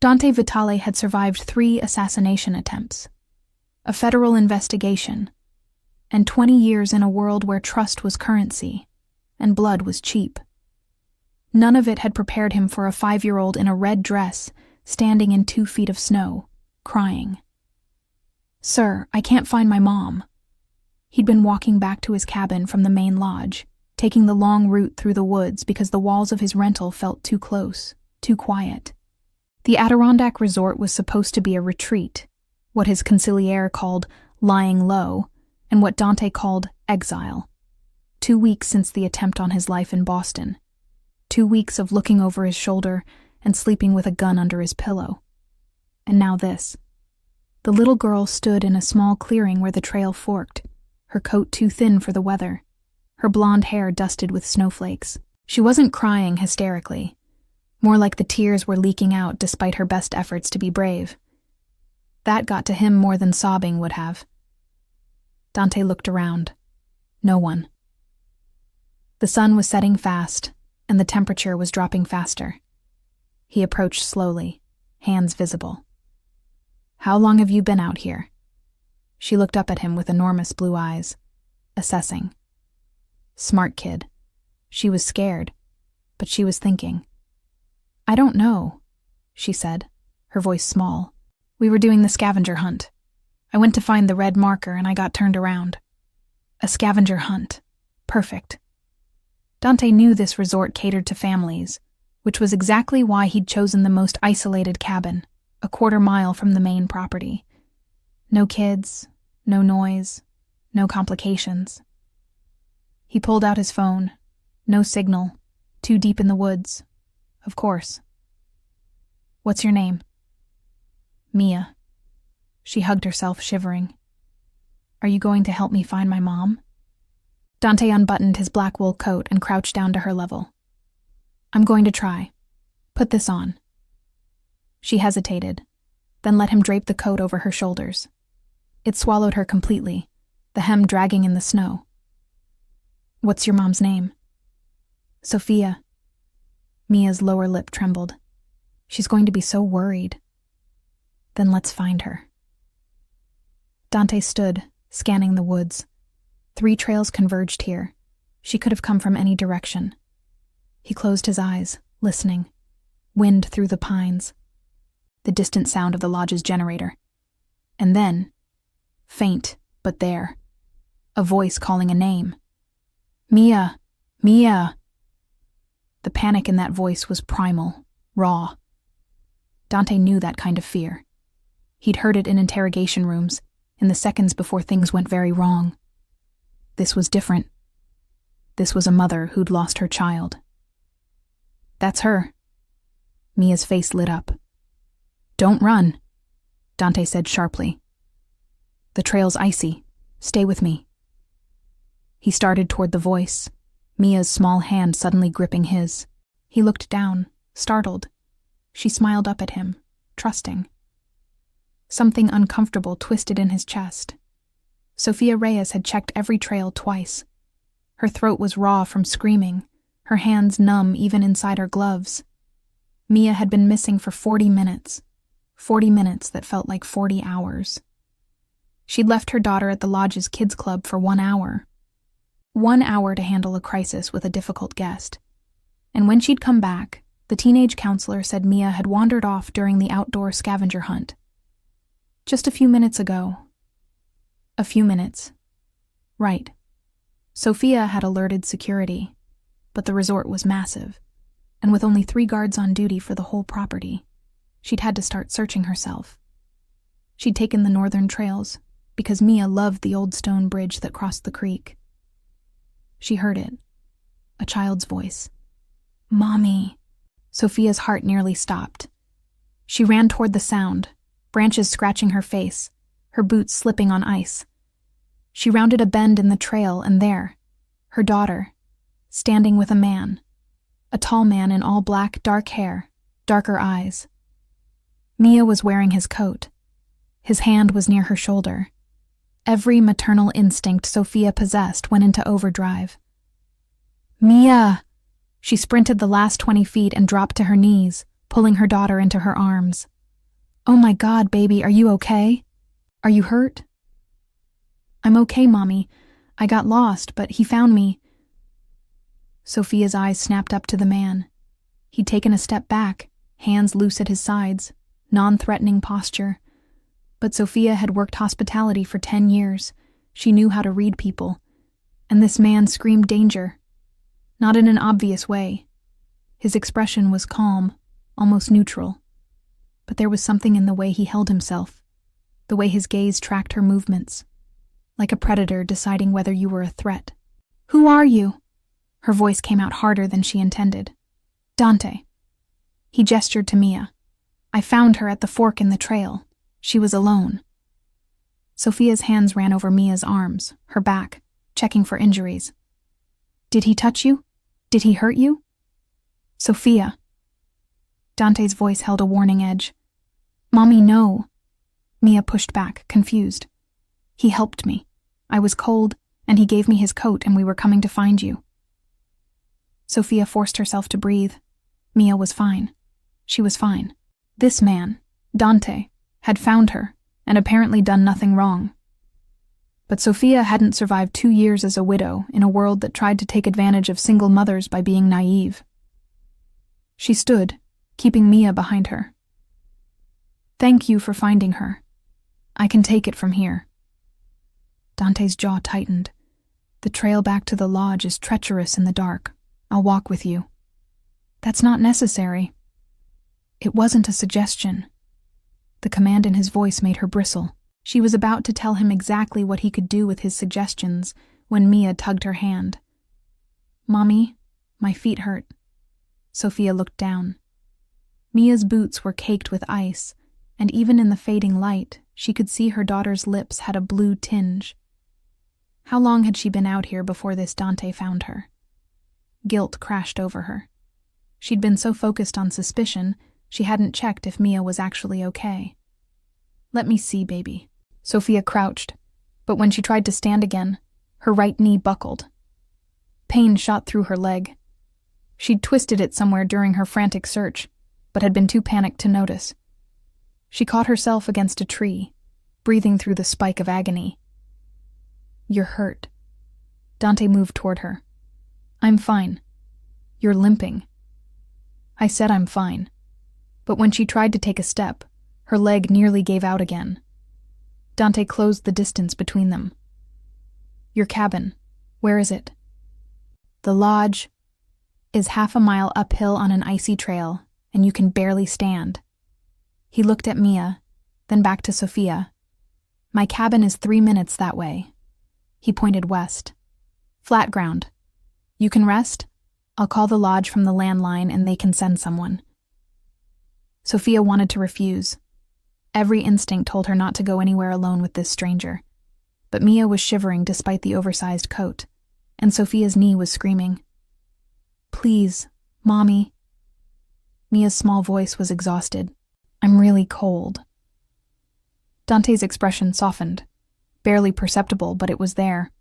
Dante Vitale had survived 3 assassination attempts, a federal investigation, and 20 years in a world where trust was currency and blood was cheap. None of it had prepared him for a 5-year-old in a red dress standing in 2 feet of snow, crying. "Sir, I can't find my mom." He'd been walking back to his cabin from the main lodge, taking the long route through the woods because the walls of his rental felt too close, too quiet. The Adirondack resort was supposed to be a retreat, what his consigliere called lying low, and what Dante called exile. 2 weeks since the attempt on his life in Boston. 2 weeks of looking over his shoulder and sleeping with a gun under his pillow. And now this. The little girl stood in a small clearing where the trail forked, her coat too thin for the weather, her blonde hair dusted with snowflakes. She wasn't crying hysterically. More like the tears were leaking out despite her best efforts to be brave. That got to him more than sobbing would have. Dante looked around. No one. The sun was setting fast, and the temperature was dropping faster. He approached slowly, hands visible. "How long have you been out here?" She looked up at him with enormous blue eyes, assessing. Smart kid. She was scared, but she was thinking. "I don't know," she said, her voice small. "We were doing the scavenger hunt. I went to find the red marker and I got turned around." A scavenger hunt. Perfect. Dante knew this resort catered to families, which was exactly why he'd chosen the most isolated cabin, a 1/4 mile from the main property. No kids, no noise, no complications. He pulled out his phone. No signal. Too deep in the woods. Of course. "What's your name?" "Mia." She hugged herself, shivering. "Are you going to help me find my mom?" Dante unbuttoned his black wool coat and crouched down to her level. "I'm going to try. Put this on." She hesitated, then let him drape the coat over her shoulders. It swallowed her completely, the hem dragging in the snow. "What's your mom's name?" "Sophia." Mia's lower lip trembled. She's going to be so worried. "Then let's find her." Dante stood, scanning the woods. 3 trails converged here. She could have come from any direction. He closed his eyes, listening. Wind through the pines. The distant sound of the lodge's generator. And then, faint, but there, a voice calling a name. "Mia! Mia!" The panic in that voice was primal, raw. Dante knew that kind of fear. He'd heard it in interrogation rooms, in the seconds before things went very wrong. This was different. This was a mother who'd lost her child. "That's her." Mia's face lit up. "Don't run," Dante said sharply. "The trail's icy. Stay with me." He started toward the voice, Mia's small hand suddenly gripping his. He looked down, startled. She smiled up at him, trusting. Something uncomfortable twisted in his chest. Sophia Reyes had checked every trail twice. Her throat was raw from screaming, her hands numb even inside her gloves. Mia had been missing for 40 minutes. 40 minutes that felt like 40 hours. She'd left her daughter at the lodge's kids club for 1 hour. 1 hour to handle a crisis with a difficult guest. And when she'd come back, the teenage counselor said Mia had wandered off during the outdoor scavenger hunt. Just a few minutes ago. A few minutes. Right. Sophia had alerted security, but the resort was massive, and with only 3 guards on duty for the whole property, she'd had to start searching herself. She'd taken the northern trails, because Mia loved the old stone bridge that crossed the creek. She heard it. A child's voice. "Mommy." Sophia's heart nearly stopped. She ran toward the sound, branches scratching her face, her boots slipping on ice. She rounded a bend in the trail, and there, her daughter, standing with a man. A tall man in all black, dark hair, darker eyes. Mia was wearing his coat. His hand was near her shoulder. Every maternal instinct Sophia possessed went into overdrive. "Mia!" She sprinted the last 20 feet and dropped to her knees, pulling her daughter into her arms. "Oh my God, baby, are you okay? Are you hurt?" "I'm okay, Mommy. I got lost, but he found me." Sophia's eyes snapped up to the man. He'd taken a step back, hands loose at his sides, non-threatening posture. But Sophia had worked hospitality for 10 years. She knew how to read people. And this man screamed danger. Not in an obvious way. His expression was calm, almost neutral. But there was something in the way he held himself, the way his gaze tracked her movements, like a predator deciding whether you were a threat. "Who are you?" Her voice came out harder than she intended. "Dante." He gestured to Mia. "I found her at the fork in the trail. She was alone." Sophia's hands ran over Mia's arms, her back, checking for injuries. "Did he touch you? Did he hurt you?" "Sophia." Dante's voice held a warning edge. "Mommy, no." Mia pushed back, confused. "He helped me. I was cold, and he gave me his coat, and we were coming to find you." Sophia forced herself to breathe. Mia was fine. She was fine. This man, Dante, had found her, and apparently done nothing wrong. But Sophia hadn't survived 2 years as a widow in a world that tried to take advantage of single mothers by being naive. She stood, keeping Mia behind her. "Thank you for finding her. I can take it from here." Dante's jaw tightened. "The trail back to the lodge is treacherous in the dark. I'll walk with you." "That's not necessary." It wasn't a suggestion. The command in his voice made her bristle. She was about to tell him exactly what he could do with his suggestions when Mia tugged her hand. "Mommy, my feet hurt." Sophia looked down. Mia's boots were caked with ice, and even in the fading light, she could see her daughter's lips had a blue tinge. How long had she been out here before this Dante found her? Guilt crashed over her. She'd been so focused on suspicion, she hadn't checked if Mia was actually okay. "Let me see, baby." Sophia crouched, but when she tried to stand again, her right knee buckled. Pain shot through her leg. She'd twisted it somewhere during her frantic search, but had been too panicked to notice. She caught herself against a tree, breathing through the spike of agony. "You're hurt." Dante moved toward her. "I'm fine. You're limping." I said I'm fine. But when she tried to take a step, her leg nearly gave out again. Dante closed the distance between them. "Your cabin, where is it?" "The lodge is 1/2 mile uphill on an icy trail, and you can barely stand." He looked at Mia, then back to Sophia. "My cabin is 3 minutes that way." He pointed west. "Flat ground. You can rest? I'll call the lodge from the landline and they can send someone." Sophia wanted to refuse. Every instinct told her not to go anywhere alone with this stranger. But Mia was shivering despite the oversized coat, and Sophia's knee was screaming. "Please, Mommy." Mia's small voice was exhausted. "I'm really cold." Dante's expression softened, barely perceptible, but it was there.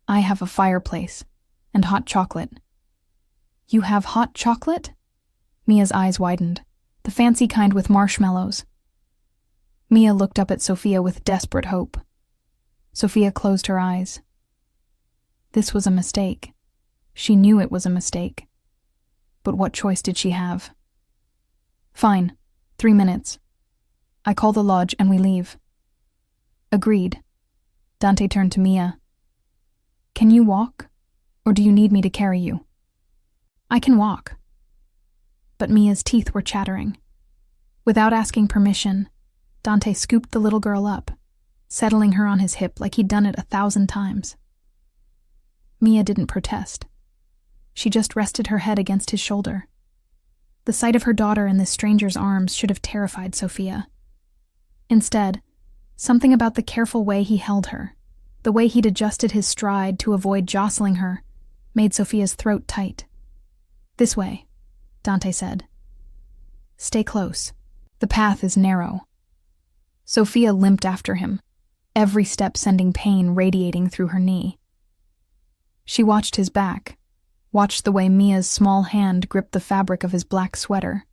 "I have a fireplace and hot chocolate." "You have hot chocolate?" Mia's eyes widened, the fancy kind with marshmallows. Mia looked up at Sophia with desperate hope. Sophia closed her eyes. This was a mistake. She knew it was a mistake. But what choice did she have? "Fine, 3 minutes. I call the lodge and we leave." "Agreed." Dante turned to Mia. "Can you walk? Or do you need me to carry you?" "I can walk." But Mia's teeth were chattering. Without asking permission, Dante scooped the little girl up, settling her on his hip like he'd done it 1,000 times. Mia didn't protest. She just rested her head against his shoulder. The sight of her daughter in this stranger's arms should have terrified Sophia. Instead, something about the careful way he held her, the way he'd adjusted his stride to avoid jostling her, made Sophia's throat tight. "This way," Dante said. "Stay close. The path is narrow." Sophia limped after him, every step sending pain radiating through her knee. She watched his back, watched the way Mia's small hand gripped the fabric of his black sweater,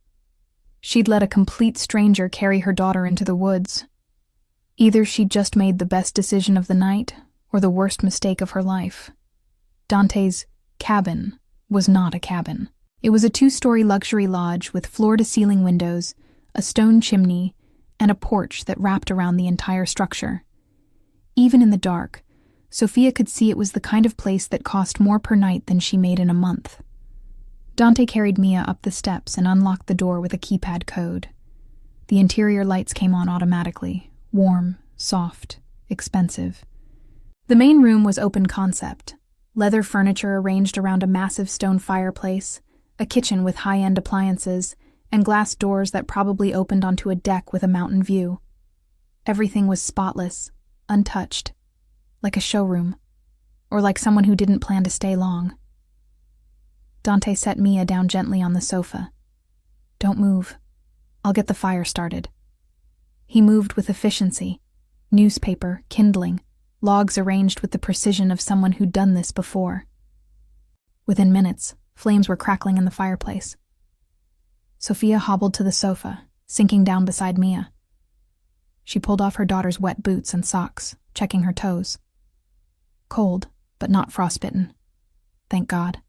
She'd let a complete stranger carry her daughter into the woods. Either she'd just made the best decision of the night, or the worst mistake of her life. Dante's cabin was not a cabin. It was a 2-story luxury lodge with floor-to-ceiling windows, a stone chimney, and a porch that wrapped around the entire structure. Even in the dark, Sophia could see it was the kind of place that cost more per night than she made in a month. Dante carried Mia up the steps and unlocked the door with a keypad code. The interior lights came on automatically, warm, soft, expensive. The main room was open concept. Leather furniture arranged around a massive stone fireplace, a kitchen with high-end appliances, and glass doors that probably opened onto a deck with a mountain view. Everything was spotless, untouched, like a showroom, or like someone who didn't plan to stay long. Dante set Mia down gently on the sofa. "Don't move. I'll get the fire started." He moved with efficiency. Newspaper, kindling, logs arranged with the precision of someone who'd done this before. Within minutes, flames were crackling in the fireplace. Sophia hobbled to the sofa, sinking down beside Mia. She pulled off her daughter's wet boots and socks, checking her toes. Cold, but not frostbitten. Thank God.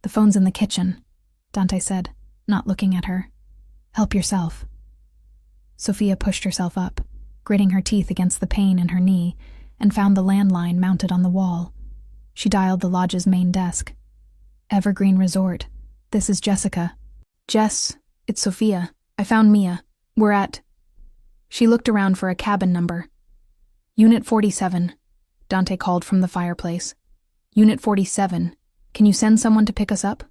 "The phone's in the kitchen," Dante said, not looking at her. "Help yourself." Sophia pushed herself up, gritting her teeth against the pain in her knee, and found the landline mounted on the wall. She dialed the lodge's main desk. "Evergreen Resort. This is Jessica." "Jess, it's Sophia. I found Mia. We're at..." She looked around for a cabin number. "Unit 47, Dante called from the fireplace. "Unit 47. Can you send someone to pick us up?"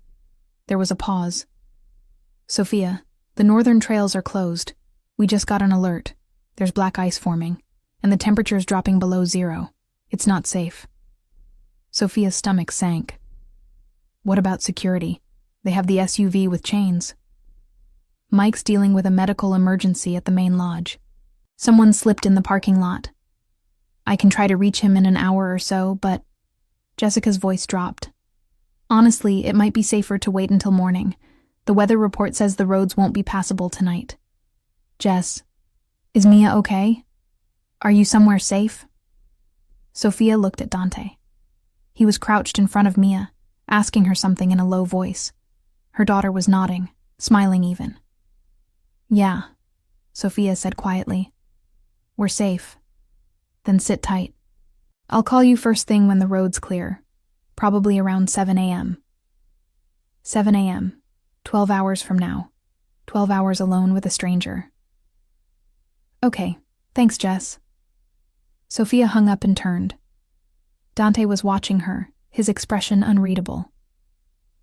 There was a pause. "Sophia, the northern trails are closed. We just got an alert. There's black ice forming, and the temperature's dropping below 0. It's not safe." Sophia's stomach sank. "What about security? They have the SUV with chains." "Mike's dealing with a medical emergency at the main lodge. Someone slipped in the parking lot. I can try to reach him in an hour or so, but..." Jessica's voice dropped. "Honestly, it might be safer to wait until morning. The weather report says the roads won't be passable tonight." "Jess, is Mia okay? Are you somewhere safe?" Sophia looked at Dante. He was crouched in front of Mia, asking her something in a low voice. Her daughter was nodding, smiling even. "Yeah," Sophia said quietly. "We're safe. Then sit tight. I'll call you first thing when the road's clear, probably around 7 a.m. 7 a.m., 12 hours from now. 12 hours alone with a stranger." "Okay, thanks, Jess." Sophia hung up and turned. Dante was watching her, his expression unreadable.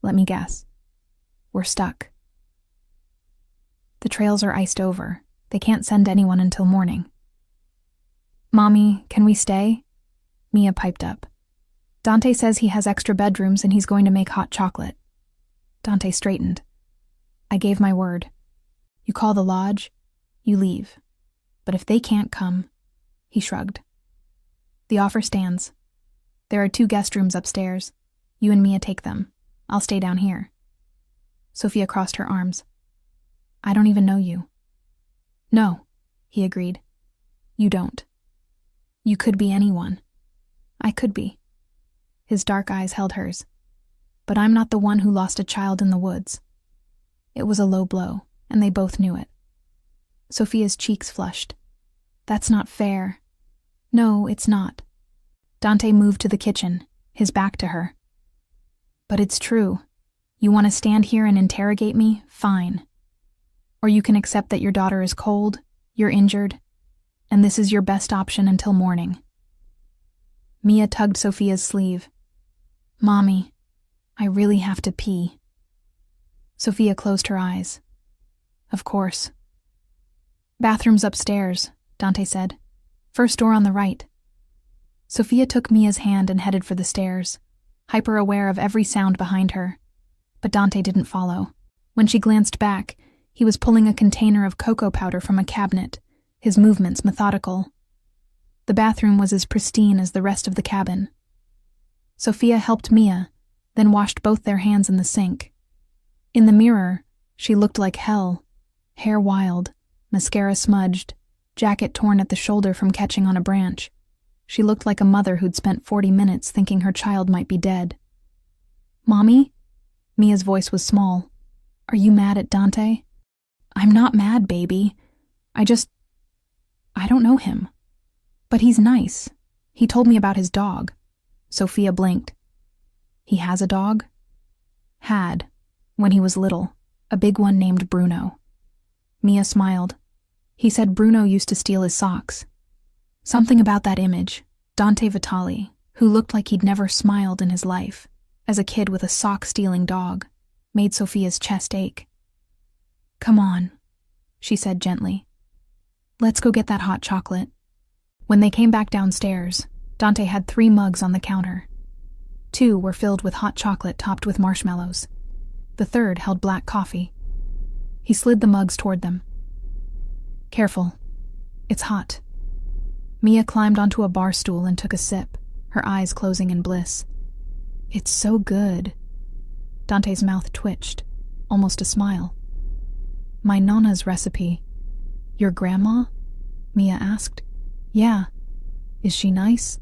"Let me guess. We're stuck. The trails are iced over. They can't send anyone until morning." "Mommy, can we stay?" Mia piped up. "Dante says he has extra bedrooms and he's going to make hot chocolate." Dante straightened. "I gave my word. You call the lodge, you leave. But if they can't come..." He shrugged. "The offer stands. There are 2 guest rooms upstairs. You and Mia take them. I'll stay down here." Sophia crossed her arms. "I don't even know you." "No," he agreed. "You don't. You could be anyone. I could be." His dark eyes held hers. "But I'm not the one who lost a child in the woods." It was a low blow, and they both knew it. Sophia's cheeks flushed. "That's not fair." "No, it's not." Dante moved to the kitchen, his back to her. "But it's true. You want to stand here and interrogate me? Fine. Or you can accept that your daughter is cold, you're injured, and this is your best option until morning." Mia tugged Sophia's sleeve. "Mommy, I really have to pee." Sophia closed her eyes. "Of course." "Bathroom's upstairs," Dante said. "First door on the right." Sophia took Mia's hand and headed for the stairs, hyper-aware of every sound behind her. But Dante didn't follow. When she glanced back, he was pulling a container of cocoa powder from a cabinet, his movements methodical. The bathroom was as pristine as the rest of the cabin. Sophia helped Mia, then washed both their hands in the sink. In the mirror, She looked like hell, hair wild, mascara smudged, jacket torn at the shoulder from catching on a branch. She looked like a mother who'd spent 40 minutes thinking her child might be dead. "Mommy?" Mia's voice was small. "Are you mad at Dante?" "I'm not mad, baby. I don't know him. But he's nice. He told me about his dog." Sophia blinked. "He has a dog?" "Had, when he was little, a big one named Bruno." Mia smiled. "He said Bruno used to steal his socks." Something about that image, Dante Vitali, who looked like he'd never smiled in his life, as a kid with a sock-stealing dog, made Sophia's chest ache. "Come on," she said gently. "Let's go get that hot chocolate." When they came back downstairs, Dante had 3 mugs on the counter. 2 were filled with hot chocolate topped with marshmallows. The third held black coffee. He slid the mugs toward them. "Careful. It's hot." Mia climbed onto a bar stool and took a sip, her eyes closing in bliss. "It's so good." Dante's mouth twitched, almost a smile. "My Nonna's recipe." "Your grandma?" Mia asked. "Yeah. Is she nice?"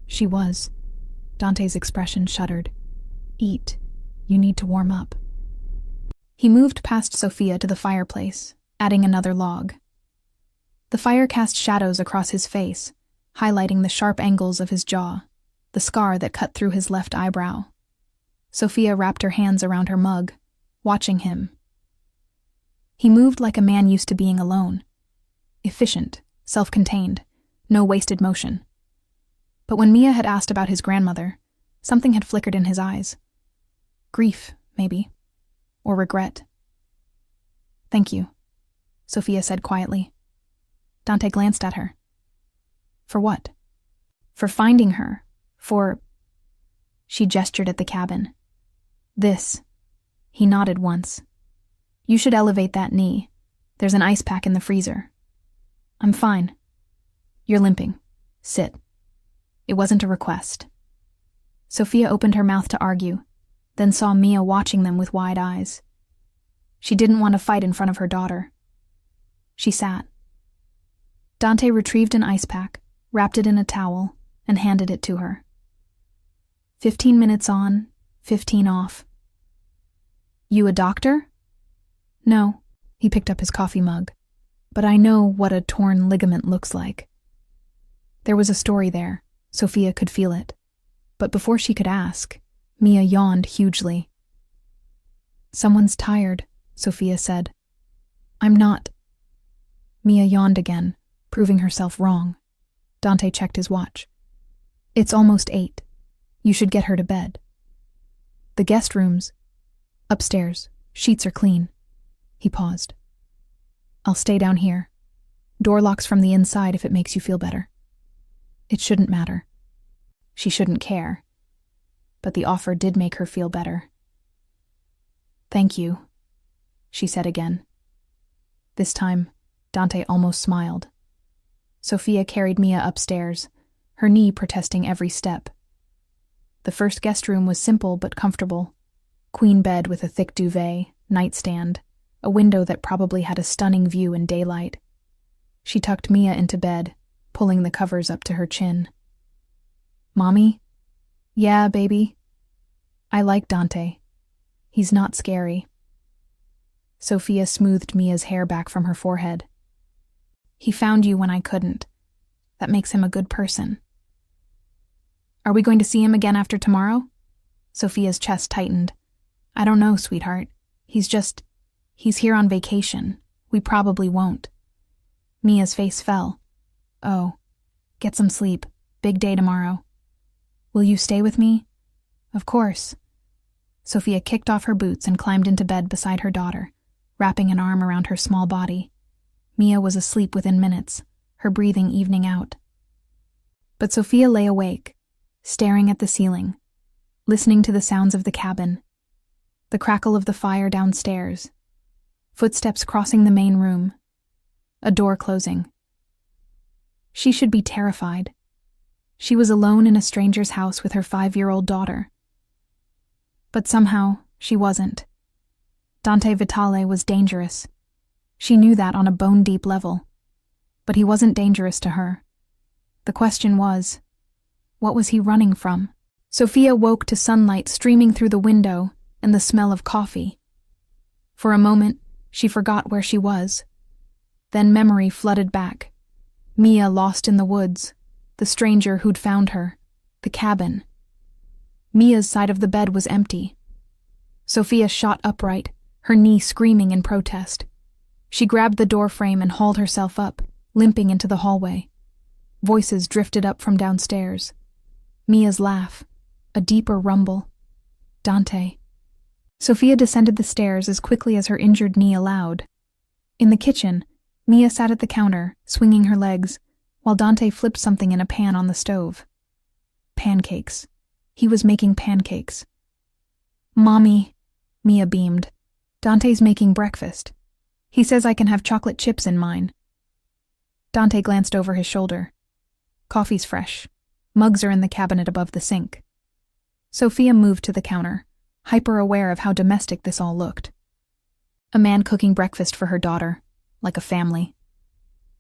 She was. Dante's expression shuddered. "Eat. You need to warm up." He moved past Sophia to the fireplace, adding another log. The fire cast shadows across his face, highlighting the sharp angles of his jaw, the scar that cut through his left eyebrow. Sophia wrapped her hands around her mug, watching him. He moved like a man used to being alone. Efficient, self-contained, no wasted motion. But when Mia had asked about his grandmother, something had flickered in his eyes. Grief, maybe. Or regret. "Thank you," Sophia said quietly. Dante glanced at her. "For what?" "For finding her. For—" She gestured at the cabin. "This." He nodded once. "You should elevate that knee. There's an ice pack in the freezer." "I'm fine." "You're limping. Sit." It wasn't a request. Sophia opened her mouth to argue, then saw Mia watching them with wide eyes. She didn't want to fight in front of her daughter. She sat. Dante retrieved an ice pack, wrapped it in a towel, and handed it to her. 15 minutes on, 15 off. "You a doctor?" "No." He picked up his coffee mug. "But I know what a torn ligament looks like." There was a story there. Sophia could feel it. But before she could ask, Mia yawned hugely. "Someone's tired," Sophia said. "I'm not." Mia yawned again, proving herself wrong. Dante checked his watch. "It's almost 8. You should get her to bed." "The guest rooms?" "Upstairs. Sheets are clean." He paused. "I'll stay down here. Door locks from the inside if it makes you feel better." It shouldn't matter. She shouldn't care. But the offer did make her feel better. "Thank you," she said again. This time, Dante almost smiled. Sophia carried Mia upstairs, her knee protesting every step. The first guest room was simple but comfortable. Queen bed with a thick duvet, nightstand, a window that probably had a stunning view in daylight. She tucked Mia into bed, pulling the covers up to her chin. "Mommy?" "Yeah, baby." "I like Dante. He's not scary." Sophia smoothed Mia's hair back from her forehead. "He found you when I couldn't. That makes him a good person." "Are we going to see him again after tomorrow?" Sophia's chest tightened. "I don't know, sweetheart. He's here on vacation. We probably won't." Mia's face fell. "Oh, get some sleep. Big day tomorrow." "Will you stay with me?" "Of course." Sophia kicked off her boots and climbed into bed beside her daughter, wrapping an arm around her small body. Mia was asleep within minutes, her breathing evening out. But Sophia lay awake, staring at the ceiling, listening to the sounds of the cabin, the crackle of the fire downstairs, footsteps crossing the main room, a door closing. She should be terrified. She was alone in a stranger's house with her 5-year-old daughter. But somehow, she wasn't. Dante Vitale was dangerous. She knew that on a bone-deep level. But he wasn't dangerous to her. The question was, what was he running from? Sophia woke to sunlight streaming through the window and the smell of coffee. For a moment, she forgot where she was. Then memory flooded back. Mia lost in the woods, the stranger who'd found her, the cabin. Mia's side of the bed was empty. Sophia shot upright, her knee screaming in protest. She grabbed the doorframe and hauled herself up, limping into the hallway. Voices drifted up from downstairs. Mia's laugh, a deeper rumble. Dante. Sophia descended the stairs as quickly as her injured knee allowed. In the kitchen, Mia sat at the counter, swinging her legs, while Dante flipped something in a pan on the stove. Pancakes. He was making pancakes. "Mommy," Mia beamed. "Dante's making breakfast. He says I can have chocolate chips in mine." Dante glanced over his shoulder. "Coffee's fresh. Mugs are in the cabinet above the sink." Sophia moved to the counter, hyper-aware of how domestic this all looked. A man cooking breakfast for her daughter, like a family.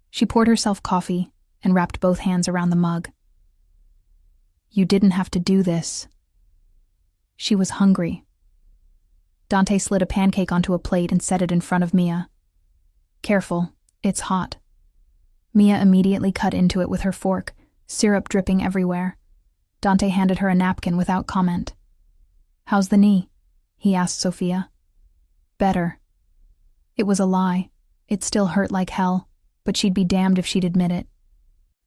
She poured herself coffee and wrapped both hands around the mug. "You didn't have to do this." She was hungry. Dante slid a pancake onto a plate and set it in front of Mia. "Careful, it's hot." Mia immediately cut into it with her fork, syrup dripping everywhere. Dante handed her a napkin without comment. "How's the knee?" he asked Sophia. "Better." It was a lie. It still hurt like hell, but she'd be damned if she'd admit it.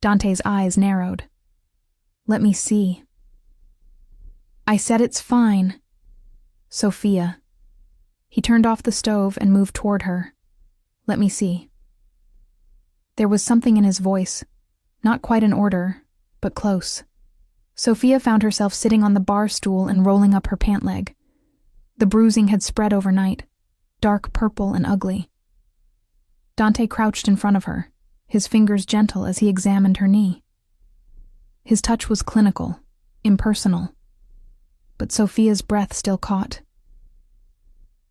Dante's eyes narrowed. "Let me see." "I said it's fine." "Sophia." He turned off the stove and moved toward her. "Let me see." There was something in his voice, not quite an order, but close. Sophia found herself sitting on the bar stool and rolling up her pant leg. The bruising had spread overnight, dark purple and ugly. Dante crouched in front of her, his fingers gentle as he examined her knee. His touch was clinical, impersonal, but Sophia's breath still caught.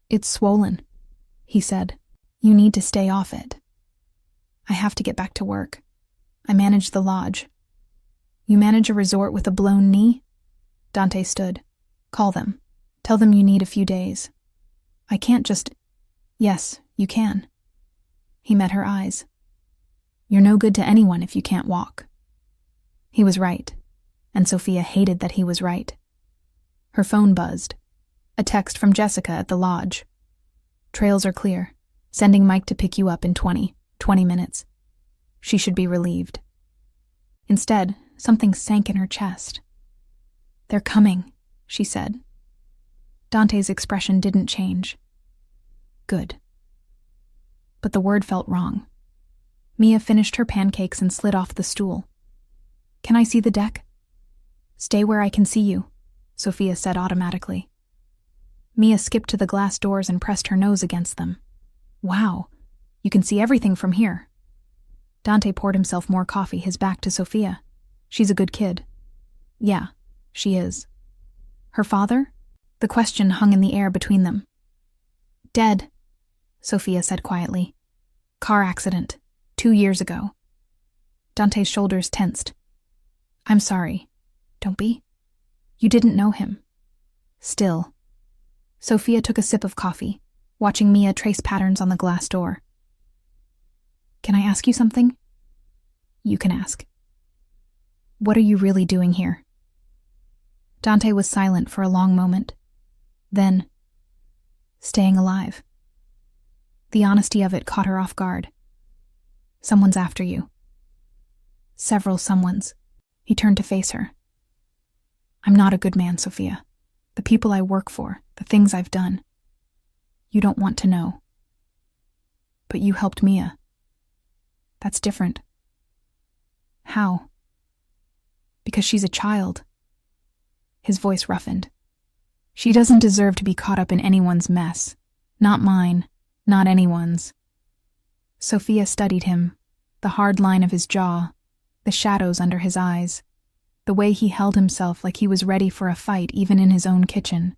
"It's swollen," he said. "You need to stay off it." "I have to get back to work. I manage the lodge." "You manage a resort with a blown knee?" Dante stood. "Call them. Tell them you need a few days." "I can't just—" "Yes, you can." He met her eyes. "You're no good to anyone if you can't walk." He was right, and Sophia hated that he was right. Her phone buzzed. A text from Jessica at the lodge. "Trails are clear. Sending Mike to pick you up in 20 minutes. She should be relieved." Instead, something sank in her chest. "They're coming," she said. Dante's expression didn't change. Good. But the word felt wrong. Mia finished her pancakes and slid off the stool. "Can I see the deck?" "Stay where I can see you," Sophia said automatically. Mia skipped to the glass doors and pressed her nose against them. "Wow, you can see everything from here." Dante poured himself more coffee, his back to Sophia. "She's a good kid." "Yeah, she is." "Her father?" The question hung in the air between them. "Dead," Sophia said quietly. "Car accident, 2 years ago." Dante's shoulders tensed. "I'm sorry. Don't be. You didn't know him." "Still." Sophia took a sip of coffee, watching Mia trace patterns on the glass door. "Can I ask you something?" "You can ask." "What are you really doing here?" Dante was silent for a long moment. Then, "Staying alive." The honesty of it caught her off guard. "Someone's after you." "Several someones." He turned to face her. "I'm not a good man, Sophia. The people I work for, the things I've done. You don't want to know. But you helped Mia. That's different." "How?" "Because she's a child." His voice roughened. "She doesn't deserve to be caught up in anyone's mess. Not mine, not anyone's." Sophia studied him, the hard line of his jaw, the shadows under his eyes, the way he held himself like he was ready for a fight even in his own kitchen.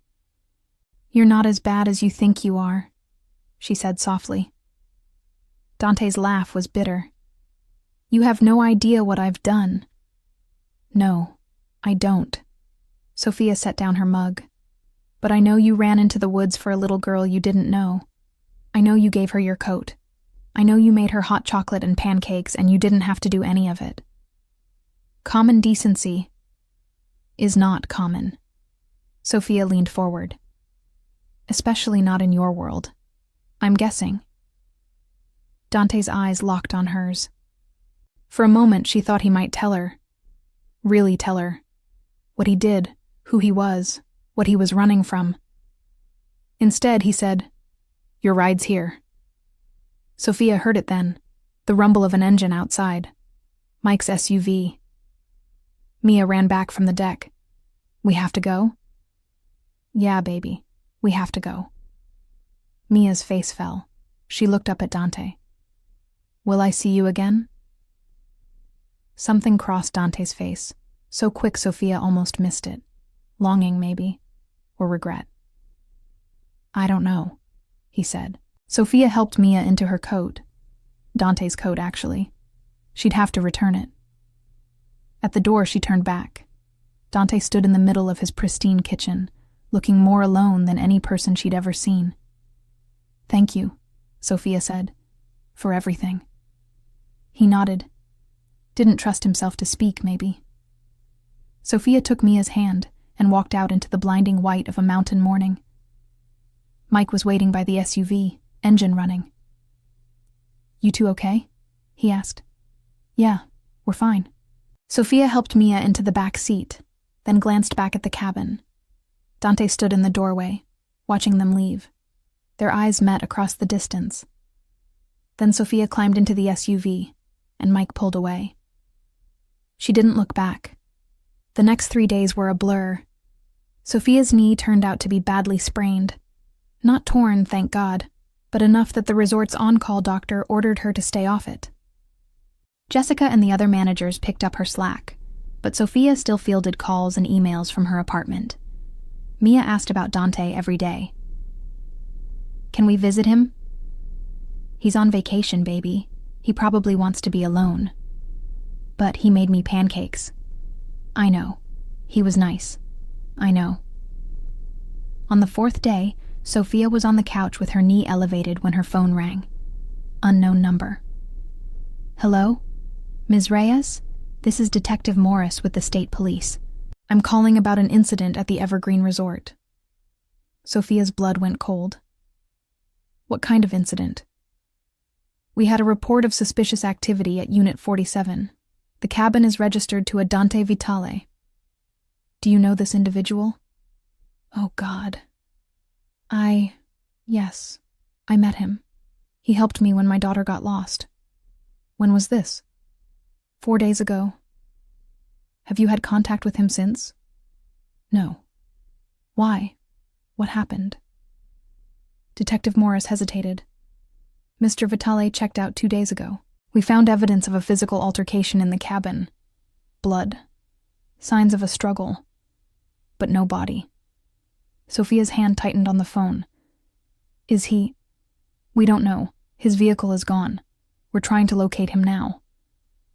"You're not as bad as you think you are," she said softly. Dante's laugh was bitter. You have no idea what I've done. No, I don't. Sophia set down her mug. But I know you ran into the woods for a little girl you didn't know. I know you gave her your coat. I know you made her hot chocolate and pancakes and you didn't have to do any of it. Common decency is not common. Sophia leaned forward. Especially not in your world. I'm guessing. Dante's eyes locked on hers. For a moment she thought he might tell her. Really tell her. What he did, who he was, what he was running from. Instead, he said, Your ride's here. Sophia heard it then, the rumble of an engine outside. Mike's SUV. Mia ran back from the deck. We have to go? Yeah, baby, we have to go. Mia's face fell. She looked up at Dante. Will I see you again? Something crossed Dante's face, so quick Sophia almost missed it. Longing, maybe, or regret. I don't know, he said. Sophia helped Mia into her coat. Dante's coat, actually. She'd have to return it. At the door, she turned back. Dante stood in the middle of his pristine kitchen, looking more alone than any person she'd ever seen. Thank you, Sophia said, for everything. He nodded. Didn't trust himself to speak, maybe. Sophia took Mia's hand and walked out into the blinding white of a mountain morning. Mike was waiting by the SUV, engine running. You two okay? He asked. Yeah, we're fine. Sophia helped Mia into the back seat, then glanced back at the cabin. Dante stood in the doorway, watching them leave. Their eyes met across the distance. Then Sophia climbed into the SUV, and Mike pulled away. She didn't look back. The next 3 days were a blur. Sophia's knee turned out to be badly sprained. Not torn, thank God, but enough that the resort's on-call doctor ordered her to stay off it. Jessica and the other managers picked up her slack, but Sophia still fielded calls and emails from her apartment. Mia asked about Dante every day. Can we visit him? He's on vacation, baby. He probably wants to be alone. But he made me pancakes. I know. He was nice. I know. On the 4th day, Sophia was on the couch with her knee elevated when her phone rang. Unknown number. Hello? Ms. Reyes? This is Detective Morris with the State Police. I'm calling about an incident at the Evergreen Resort. Sophia's blood went cold. What kind of incident? We had a report of suspicious activity at Unit 47. The cabin is registered to a Dante Vitale. Do you know this individual? Oh, God. Yes, I met him. He helped me when my daughter got lost. When was this? 4 days ago. Have you had contact with him since? No. Why? What happened? Detective Morris hesitated. Mr. Vitale checked out 2 days ago. We found evidence of a physical altercation in the cabin. Blood. Signs of a struggle. But no body. Sophia's hand tightened on the phone. Is he? We don't know. His vehicle is gone. We're trying to locate him now.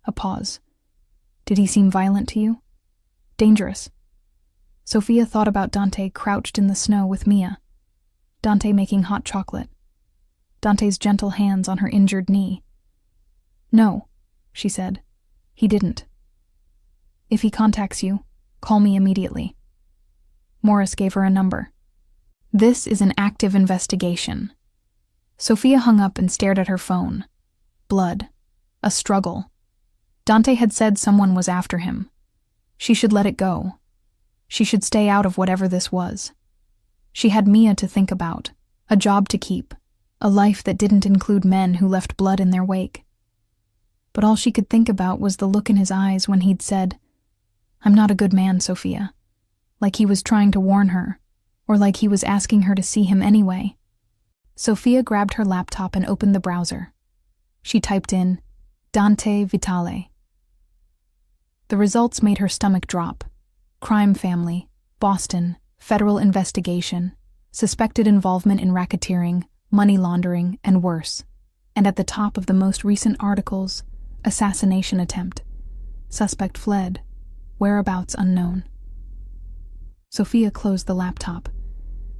A pause. Did he seem violent to you? Dangerous. Sophia thought about Dante crouched in the snow with Mia. Dante making hot chocolate. Dante's gentle hands on her injured knee. No, she said. He didn't. If he contacts you, call me immediately. Morris gave her a number. This is an active investigation. Sophia hung up and stared at her phone. Blood. A struggle. Dante had said someone was after him. She should let it go. She should stay out of whatever this was. She had Mia to think about, a job to keep, a life that didn't include men who left blood in their wake. But all she could think about was the look in his eyes when he'd said, I'm not a good man, Sophia. Like he was trying to warn her, or like he was asking her to see him anyway. Sophia grabbed her laptop and opened the browser. She typed in, Dante Vitale. The results made her stomach drop. Crime family, Boston, federal investigation, suspected involvement in racketeering, money laundering, and worse. And at the top of the most recent articles, assassination attempt. Suspect fled. Whereabouts unknown. Sophia closed the laptop.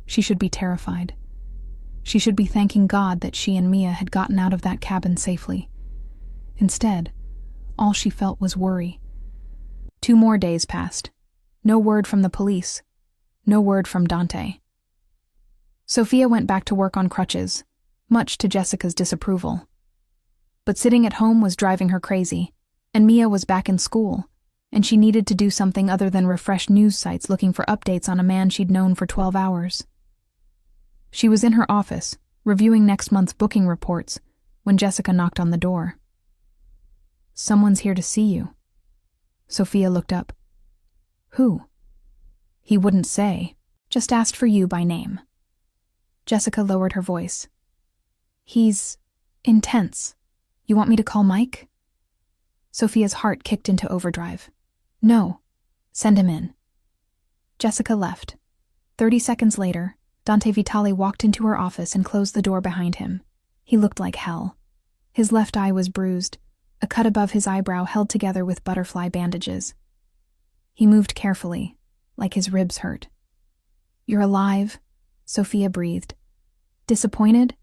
She should be terrified. She should be thanking God that she and Mia had gotten out of that cabin safely. Instead, all she felt was worry. 2 more days passed. No word from the police. No word from Dante. Sophia went back to work on crutches, much to Jessica's disapproval. But sitting at home was driving her crazy, and Mia was back in school, and she needed to do something other than refresh news sites looking for updates on a man she'd known for 12 hours. She was in her office, reviewing next month's booking reports, when Jessica knocked on the door. "Someone's here to see you." Sophia looked up. "Who?" He wouldn't say, just asked for you by name. Jessica lowered her voice. "He's intense. You want me to call Mike?" Sophia's heart kicked into overdrive. "No, send him in." Jessica left. 30 seconds later, Dante Vitale walked into her office and closed the door behind him. He looked like hell. His left eye was bruised, a cut above his eyebrow held together with butterfly bandages. He moved carefully, like his ribs hurt. "You're alive?" Sophia breathed. "Disappointed?"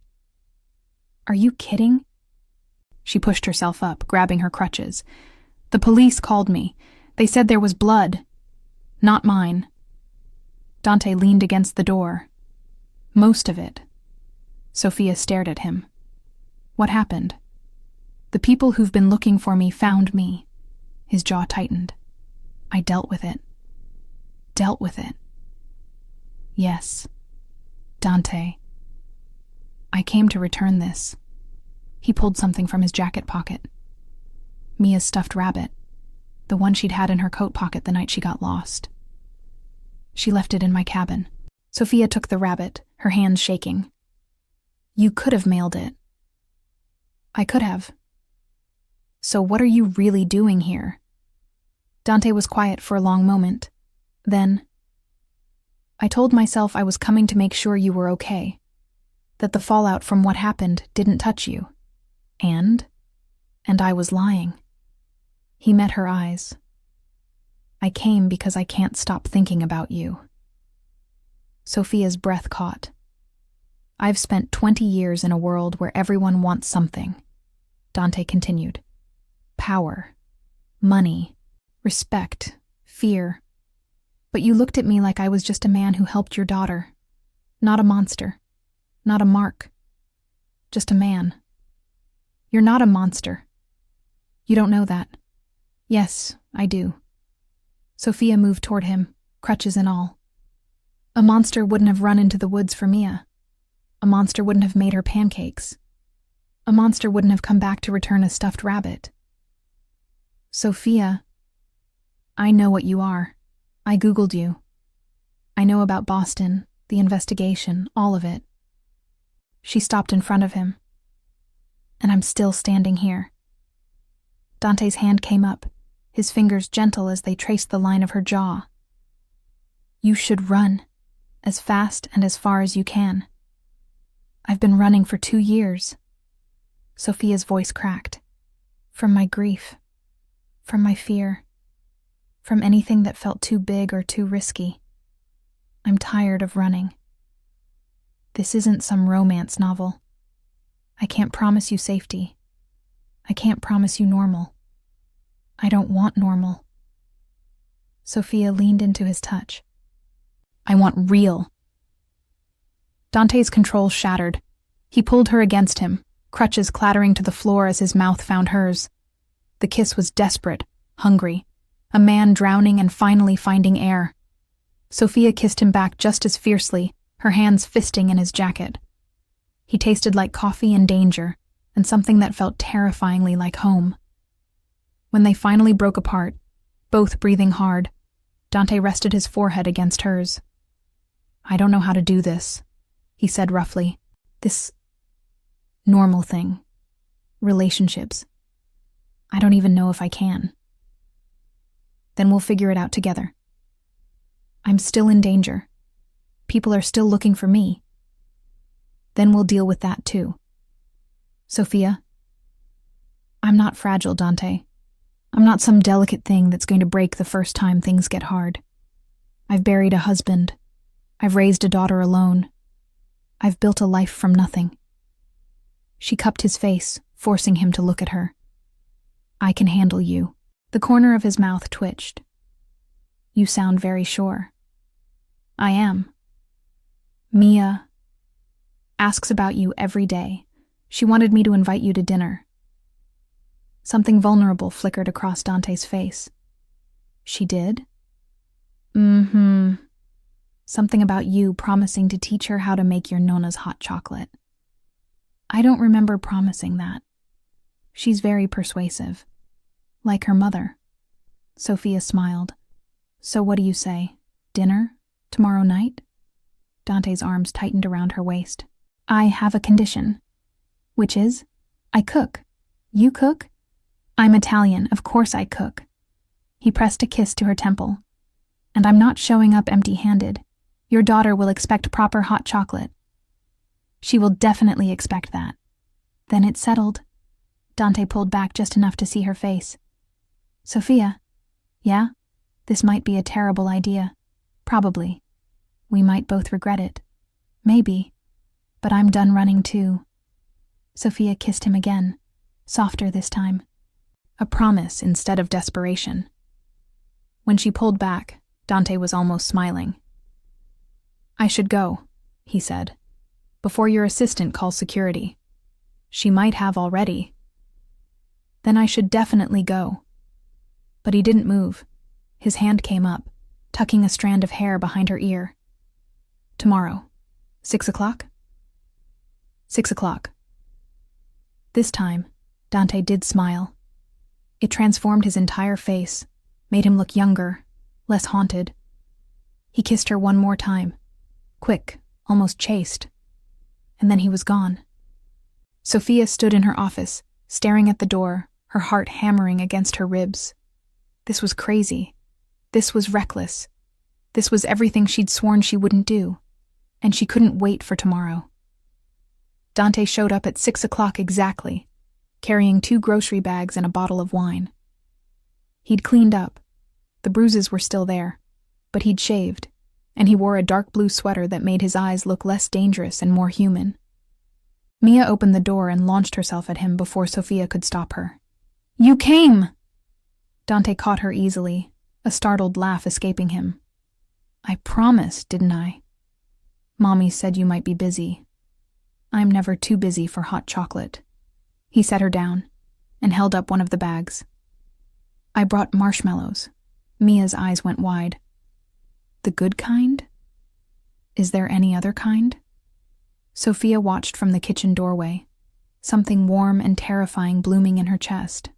"Are you kidding?" She pushed herself up, grabbing her crutches. "The police called me. They said there was blood. Not mine." Dante leaned against the door. "Most of it." Sophia stared at him. "What happened?" "The people who've been looking for me found me." His jaw tightened. "I dealt with it." "Dealt with it?" "Yes. Dante. I came to return this." He pulled something from his jacket pocket. Mia's stuffed rabbit, the one she'd had in her coat pocket the night she got lost. "She left it in my cabin." Sophia took the rabbit, her hands shaking. "You could have mailed it." "I could have." "So what are you really doing here?" Dante was quiet for a long moment. Then, "I told myself I was coming to make sure you were okay, that the fallout from what happened didn't touch you. And I was lying." He met her eyes. "I came because I can't stop thinking about you." Sophia's breath caught. "I've spent 20 years in a world where everyone wants something," Dante continued. "Power, money, respect, fear. But you looked at me like I was just a man who helped your daughter. Not a monster. Not a mark. Just a man. You're not a monster. You don't know that." "Yes, I do." Sophia moved toward him, crutches and all. "A monster wouldn't have run into the woods for Mia. A monster wouldn't have made her pancakes. A monster wouldn't have come back to return a stuffed rabbit." "Sophia, I know what you are. I Googled you. I know about Boston, the investigation, all of it." She stopped in front of him. "And I'm still standing here." Dante's hand came up, his fingers gentle as they traced the line of her jaw. "You should run, as fast and as far as you can. I've been running for 2 years. Sophia's voice cracked. "From my grief, from my fear, from anything that felt too big or too risky. I'm tired of running. This isn't some romance novel. I can't promise you safety. I can't promise you normal. I don't want normal." Sophia leaned into his touch. "I want real." Dante's control shattered. He pulled her against him, crutches clattering to the floor as his mouth found hers. The kiss was desperate, hungry, a man drowning and finally finding air. Sophia kissed him back just as fiercely, her hands fisting in his jacket. He tasted like coffee and danger, and something that felt terrifyingly like home. When they finally broke apart, both breathing hard, Dante rested his forehead against hers. "I don't know how to do this," he said roughly. "This normal thing. Relationships. I don't even know if I can." "Then we'll figure it out together. I'm still in danger. People are still looking for me." Then we'll deal with that too. Sophia? I'm not fragile, Dante. I'm not some delicate thing that's going to break the first time things get hard. I've buried a husband. I've raised a daughter alone. I've built a life from nothing. She cupped his face, forcing him to look at her. I can handle you. The corner of his mouth twitched. You sound very sure. I am. Mia asks about you every day. She wanted me to invite you to dinner. Something vulnerable flickered across Dante's face. She did? Something about you promising to teach her how to make your Nona's hot chocolate. I don't remember promising that. She's very persuasive. Like her mother. Sophia smiled. So what do you say? Dinner? Tomorrow night? Dante's arms tightened around her waist. I have a condition. Which is? I cook. You cook? I'm Italian, of course I cook. He pressed a kiss to her temple. And I'm not showing up empty-handed. Your daughter will expect proper hot chocolate. She will definitely expect that. Then it's settled. Dante pulled back just enough to see her face. Sophia? Yeah? This might be a terrible idea. Probably. We might both regret it. Maybe. But I'm done running too. Sophia kissed him again, softer this time. A promise instead of desperation. When she pulled back, Dante was almost smiling. I should go, he said, before your assistant calls security. She might have already. Then I should definitely go. But he didn't move. His hand came up, tucking a strand of hair behind her ear. Tomorrow. 6 o'clock? 6 o'clock. This time, Dante did smile. It transformed his entire face, made him look younger, less haunted. He kissed her one more time, quick, almost chaste, and then he was gone. Sophia stood in her office, staring at the door, her heart hammering against her ribs. This was crazy. This was reckless. This was everything she'd sworn she wouldn't do, and she couldn't wait for tomorrow. Dante showed up at 6 o'clock exactly, carrying 2 grocery bags and a bottle of wine. He'd cleaned up. The bruises were still there, but he'd shaved, and he wore a dark blue sweater that made his eyes look less dangerous and more human. Mia opened the door and launched herself at him before Sophia could stop her. You came! Dante caught her easily, a startled laugh escaping him. I promised, didn't I? Mommy said you might be busy. I'm never too busy for hot chocolate. He set her down and held up one of the bags. I brought marshmallows. Mia's eyes went wide. The good kind? Is there any other kind? Sophia watched from the kitchen doorway, something warm and terrifying blooming in her chest.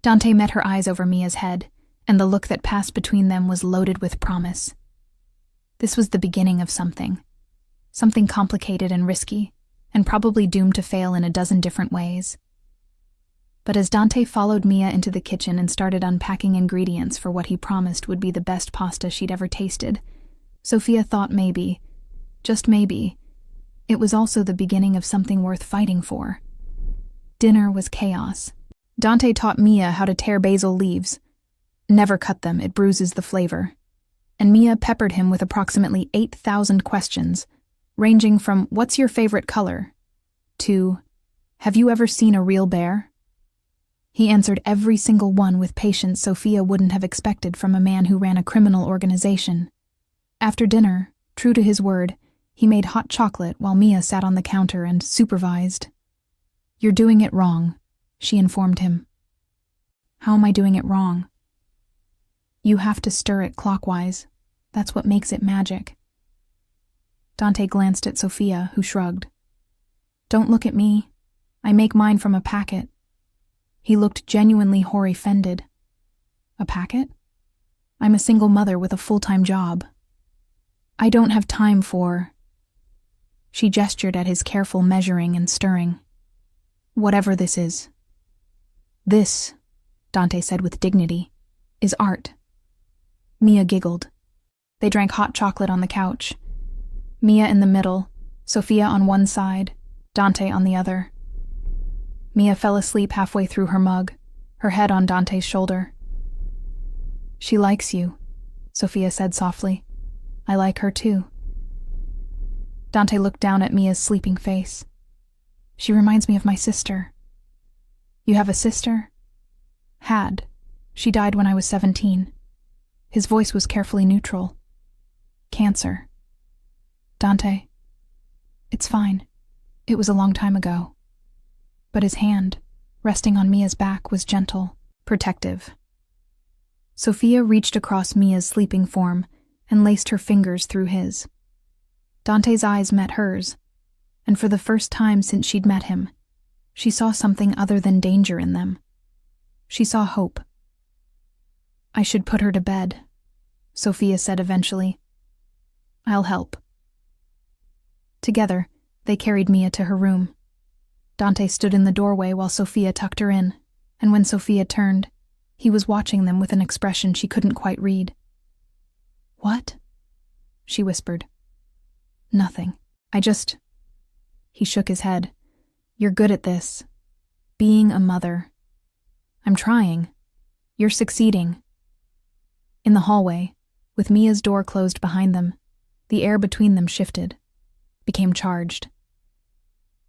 Dante met her eyes over Mia's head, and the look that passed between them was loaded with promise. This was the beginning of something complicated and risky, and probably doomed to fail in a dozen different ways. But as Dante followed Mia into the kitchen and started unpacking ingredients for what he promised would be the best pasta she'd ever tasted, Sophia thought maybe, just maybe, it was also the beginning of something worth fighting for. Dinner was chaos. Dante taught Mia how to tear basil leaves. Never cut them, it bruises the flavor. And Mia peppered him with approximately 8,000 questions, ranging from, what's your favorite color? To, have you ever seen a real bear? He answered every single one with patience Sophia wouldn't have expected from a man who ran a criminal organization. After dinner, true to his word, he made hot chocolate while Mia sat on the counter and supervised. You're doing it wrong, she informed him. How am I doing it wrong? You have to stir it clockwise. That's what makes it magic. Dante glanced at Sophia, who shrugged. Don't look at me. I make mine from a packet. He looked genuinely horror-offended. A packet? I'm a single mother with a full-time job. I don't have time for... She gestured at his careful measuring and stirring. Whatever this is. This, Dante said with dignity, is art. Mia giggled. They drank hot chocolate on the couch. Mia in the middle, Sophia on one side, Dante on the other. Mia fell asleep halfway through her mug, her head on Dante's shoulder. "She likes you," Sophia said softly. "I like her too." Dante looked down at Mia's sleeping face. "She reminds me of my sister." "You have a sister?" "Had. She died when I was 17. His voice was carefully neutral. "Cancer." "Dante, it's fine. It was a long time ago." But his hand, resting on Mia's back, was gentle, protective. Sophia reached across Mia's sleeping form and laced her fingers through his. Dante's eyes met hers, and for the first time since she'd met him, she saw something other than danger in them. She saw hope. "I should put her to bed," Sophia said eventually. "I'll help." Together, they carried Mia to her room. Dante stood in the doorway while Sophia tucked her in, and when Sophia turned, he was watching them with an expression she couldn't quite read. "What?" she whispered. "Nothing. He shook his head. "You're good at this. Being a mother." "I'm trying. You're succeeding." In the hallway, with Mia's door closed behind them, the air between them shifted, became charged.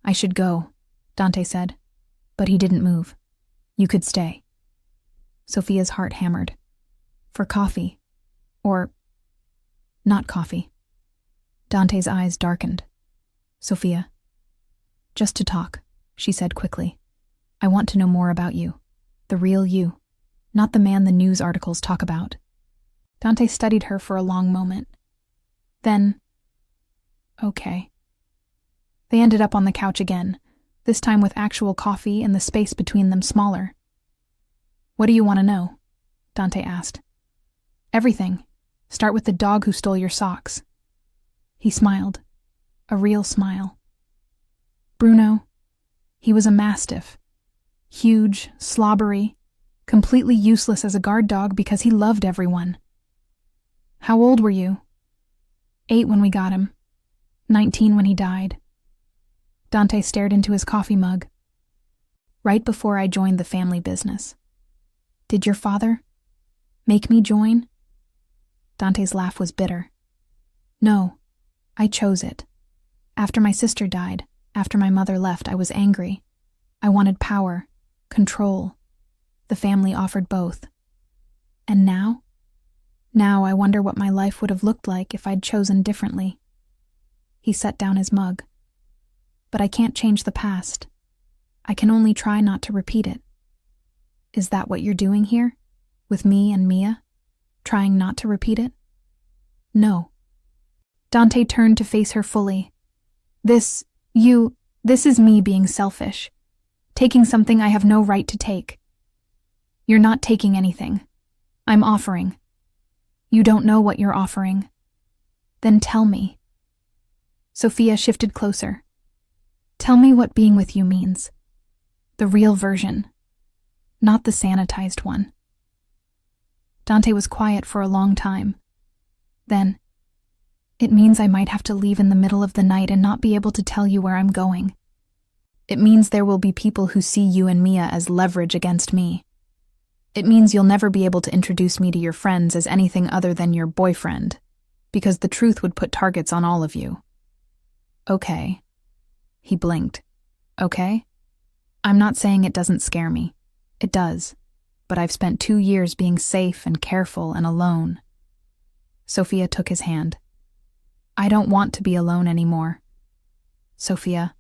"I should go," Dante said, but he didn't move. "You could stay." Sophia's heart hammered. "For coffee. Or not coffee." Dante's eyes darkened. "Sophia." "Just to talk," she said quickly. "I want to know more about you. The real you. Not the man the news articles talk about." Dante studied her for a long moment. Then, "Okay." They ended up on the couch again, this time with actual coffee and the space between them smaller. "What do you want to know?" Dante asked. "Everything. Start with the dog who stole your socks." He smiled. A real smile. "Bruno. He was a mastiff. Huge, slobbery, completely useless as a guard dog because he loved everyone." "How old were you?" 8 when we got him. 19 when he died." Dante stared into his coffee mug. "Right before I joined the family business." "Did your father make me join?" Dante's laugh was bitter. "No, I chose it. After my sister died, after my mother left, I was angry. I wanted power, control. The family offered both. And now? Now I wonder what my life would have looked like if I'd chosen differently." He set down his mug. "But I can't change the past. I can only try not to repeat it." "Is that what you're doing here? With me and Mia? Trying not to repeat it?" "No." Dante turned to face her fully. This is me being selfish. Taking something I have no right to take." "You're not taking anything. I'm offering." "You don't know what you're offering." "Then tell me." Sophia shifted closer. "Tell me what being with you means. The real version. Not the sanitized one." Dante was quiet for a long time. Then, "It means I might have to leave in the middle of the night and not be able to tell you where I'm going. It means there will be people who see you and Mia as leverage against me. It means you'll never be able to introduce me to your friends as anything other than your boyfriend, because the truth would put targets on all of you." "Okay." He blinked. "Okay? I'm not saying it doesn't scare me. It does. But I've spent 2 years being safe and careful and alone." Sophia took his hand. "I don't want to be alone anymore." "Sophia,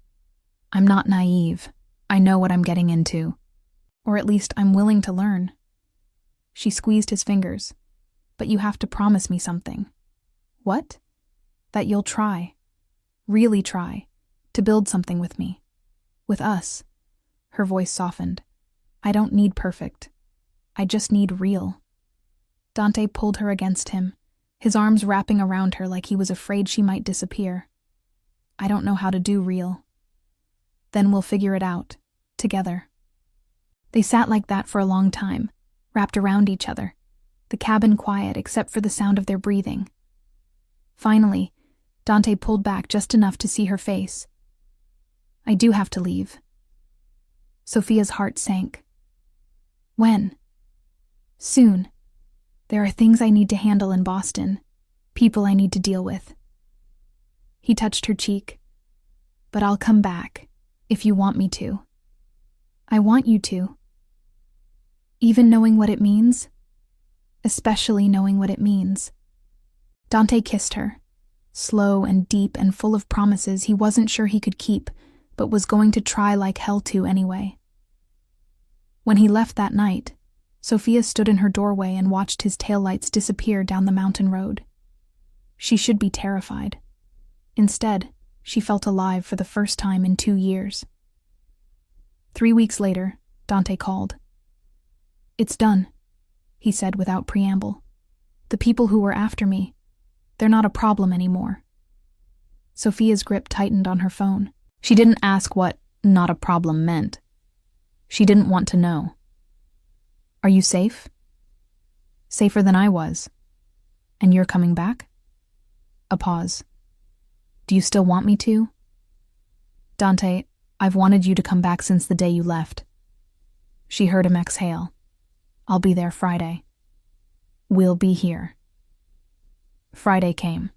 I'm not naive. I know what I'm getting into. Or at least I'm willing to learn." She squeezed his fingers. "But you have to promise me something." "What?" "That you'll try. Really try. To build something with me. With us." Her voice softened. "I don't need perfect. I just need real." Dante pulled her against him, his arms wrapping around her like he was afraid she might disappear. "I don't know how to do real." "Then we'll figure it out. Together." They sat like that for a long time, wrapped around each other, the cabin quiet except for the sound of their breathing. Finally, Dante pulled back just enough to see her face. I do have to leave. Sophia's heart sank. When? Soon. There are things I need to handle in Boston, people I need to deal with. He touched her cheek. But I'll come back, if you want me to. I want you to. Even knowing what it means? Especially knowing what it means. Dante kissed her, slow and deep and full of promises he wasn't sure he could keep, but was going to try like hell to anyway. When he left that night, Sophia stood in her doorway and watched his taillights disappear down the mountain road. She should be terrified. Instead, she felt alive for the first time in 2 years. 3 weeks later, Dante called. It's done, he said without preamble. The people who were after me, they're not a problem anymore. Sophia's grip tightened on her phone. She didn't ask what not a problem meant. She didn't want to know. Are you safe? Safer than I was. And you're coming back? A pause. Do you still want me to? Dante, I've wanted you to come back since the day you left. She heard him exhale. I'll be there Friday. We'll be here. Friday came.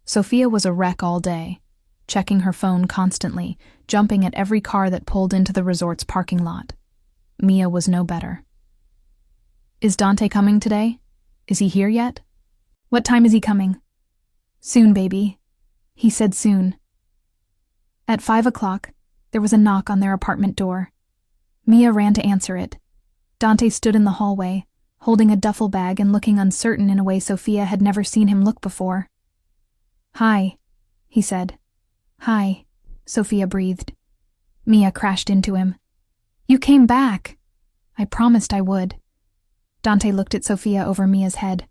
Sophia was a wreck all day, checking her phone constantly, jumping at every car that pulled into the resort's parking lot. Mia was no better. Is Dante coming today? Is he here yet? What time is he coming? Soon, baby. He said soon. At 5 o'clock, there was a knock on their apartment door. Mia ran to answer it. Dante stood in the hallway, holding a duffel bag and looking uncertain in a way Sophia had never seen him look before. Hi, he said. Hi, Sophia breathed. Mia crashed into him. You came back. I promised I would. Dante looked at Sophia over Mia's head.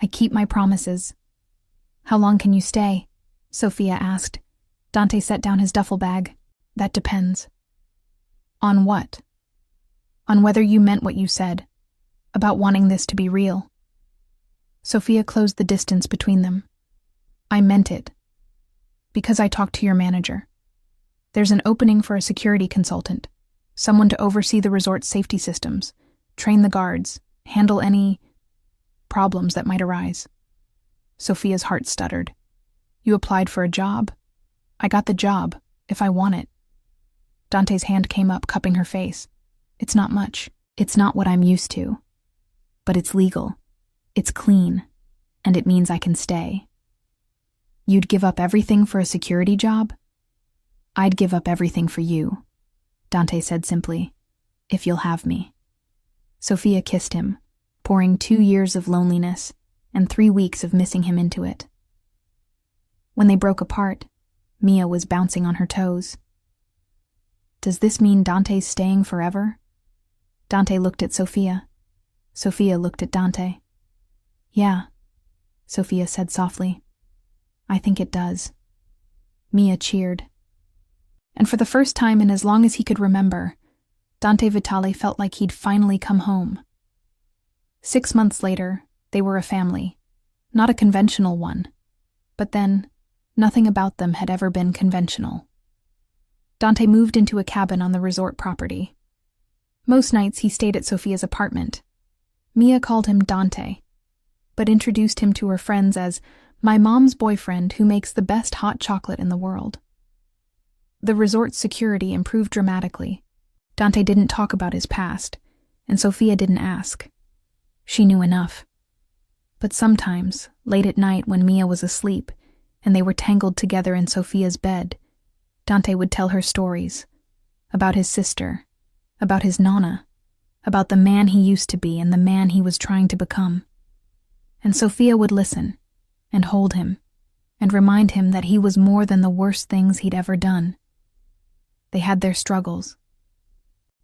I keep my promises. How long can you stay? Sophia asked. Dante set down his duffel bag. That depends. On what? On whether you meant what you said, about wanting this to be real. Sophia closed the distance between them. I meant it. Because I talked to your manager. There's an opening for a security consultant, someone to oversee the resort's safety systems, train the guards, handle any problems that might arise. Sophia's heart stuttered. You applied for a job? I got the job, if I want it. Dante's hand came up, cupping her face. It's not much. It's not what I'm used to. But it's legal. It's clean. And it means I can stay. You'd give up everything for a security job? I'd give up everything for you, Dante said simply. If you'll have me. Sophia kissed him, pouring 2 years of loneliness and 3 weeks of missing him into it. When they broke apart, Mia was bouncing on her toes. Does this mean Dante's staying forever? Dante looked at Sophia. Sophia looked at Dante. Yeah, Sophia said softly. I think it does. Mia cheered. And for the first time in as long as he could remember, Dante Vitale felt like he'd finally come home. 6 months later, they were a family. Not a conventional one. But then, nothing about them had ever been conventional. Dante moved into a cabin on the resort property. Most nights he stayed at Sophia's apartment. Mia called him Dante, but introduced him to her friends as my mom's boyfriend who makes the best hot chocolate in the world. The resort's security improved dramatically. Dante didn't talk about his past, and Sophia didn't ask. She knew enough. But sometimes, late at night when Mia was asleep, and they were tangled together in Sophia's bed, Dante would tell her stories. About his sister, about his nonna, about the man he used to be and the man he was trying to become. And Sophia would listen, and hold him, and remind him that he was more than the worst things he'd ever done. They had their struggles.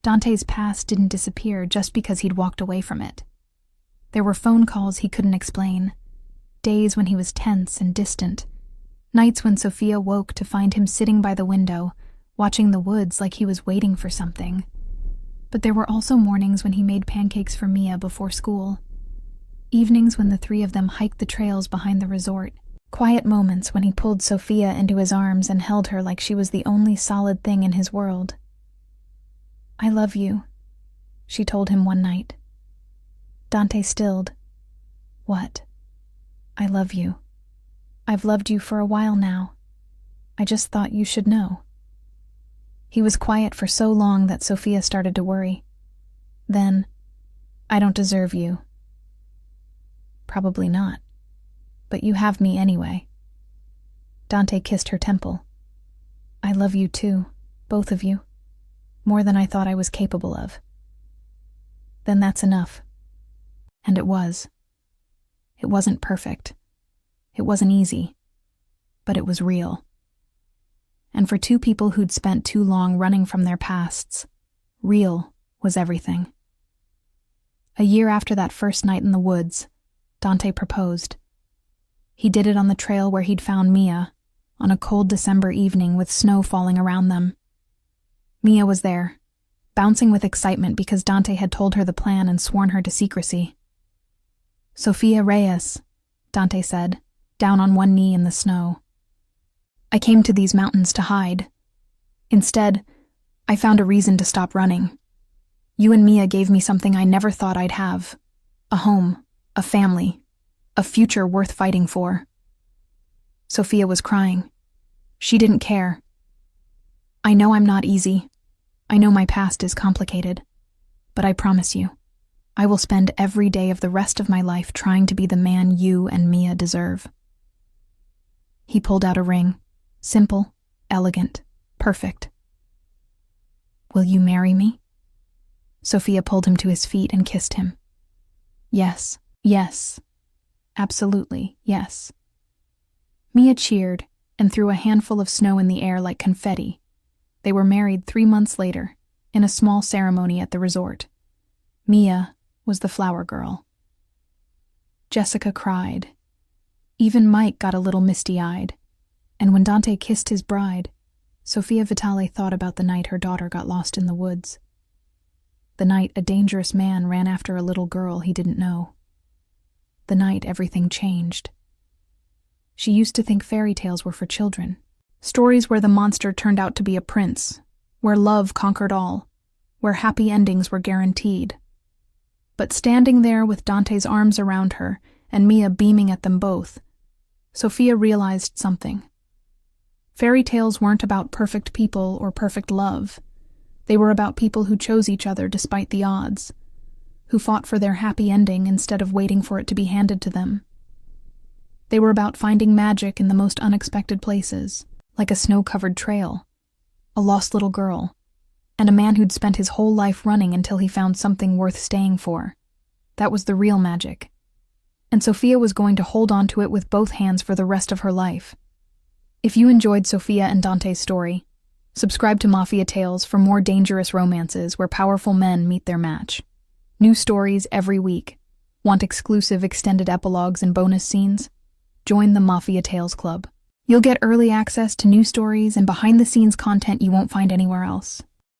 Dante's past didn't disappear just because he'd walked away from it. There were phone calls he couldn't explain, days when he was tense and distant, nights when Sophia woke to find him sitting by the window, watching the woods like he was waiting for something. But there were also mornings when he made pancakes for Mia before school, evenings when the three of them hiked the trails behind the resort, Quiet moments when he pulled Sophia into his arms and held her like she was the only solid thing in his world. "I love you," she told him one night. Dante stilled. "What?" "I love you. I've loved you for a while now. I just thought you should know." He was quiet for so long that Sophia started to worry. Then, "I don't deserve you." "Probably not. But you have me anyway." Dante kissed her temple. "I love you too, both of you, more than I thought I was capable of." "Then that's enough." And it was. It wasn't perfect. It wasn't easy. But it was real. And for two people who'd spent too long running from their pasts, real was everything. A year after that first night in the woods, Dante proposed. He did it on the trail where he'd found Mia, on a cold December evening with snow falling around them. Mia was there, bouncing with excitement because Dante had told her the plan and sworn her to secrecy. "Sophia Reyes," Dante said, down on one knee in the snow. "I came to these mountains to hide. Instead, I found a reason to stop running. You and Mia gave me something I never thought I'd have. A home, a family, a future worth fighting for." Sophia was crying. She didn't care. "I know I'm not easy. I know my past is complicated. But I promise you, I will spend every day of the rest of my life trying to be the man you and Mia deserve." He pulled out a ring. Simple, elegant, perfect. "Will you marry me?" Sophia pulled him to his feet and kissed him. "Yes, yes. Absolutely, yes." Mia cheered and threw a handful of snow in the air like confetti. They were married 3 months later, in a small ceremony at the resort. Mia was the flower girl. Jessica cried. Even Mike got a little misty-eyed, and when Dante kissed his bride, Sophia Vitale thought about the night her daughter got lost in the woods. The night a dangerous man ran after a little girl he didn't know. The night everything changed. She used to think fairy tales were for children, stories where the monster turned out to be a prince, where love conquered all, where happy endings were guaranteed. But standing there with Dante's arms around her and Mia beaming at them both, Sophia realized something. Fairy tales weren't about perfect people or perfect love. They were about people who chose each other despite the odds, who fought for their happy ending instead of waiting for it to be handed to them. They were about finding magic in the most unexpected places, like a snow-covered trail, a lost little girl, and a man who'd spent his whole life running until he found something worth staying for. That was the real magic. And Sophia was going to hold on to it with both hands for the rest of her life. If you enjoyed Sophia and Dante's story, subscribe to Mafia Tales for more dangerous romances where powerful men meet their match. New stories every week. Want exclusive extended epilogues and bonus scenes? Join the Mafia Tales Club. You'll get early access to new stories and behind-the-scenes content you won't find anywhere else.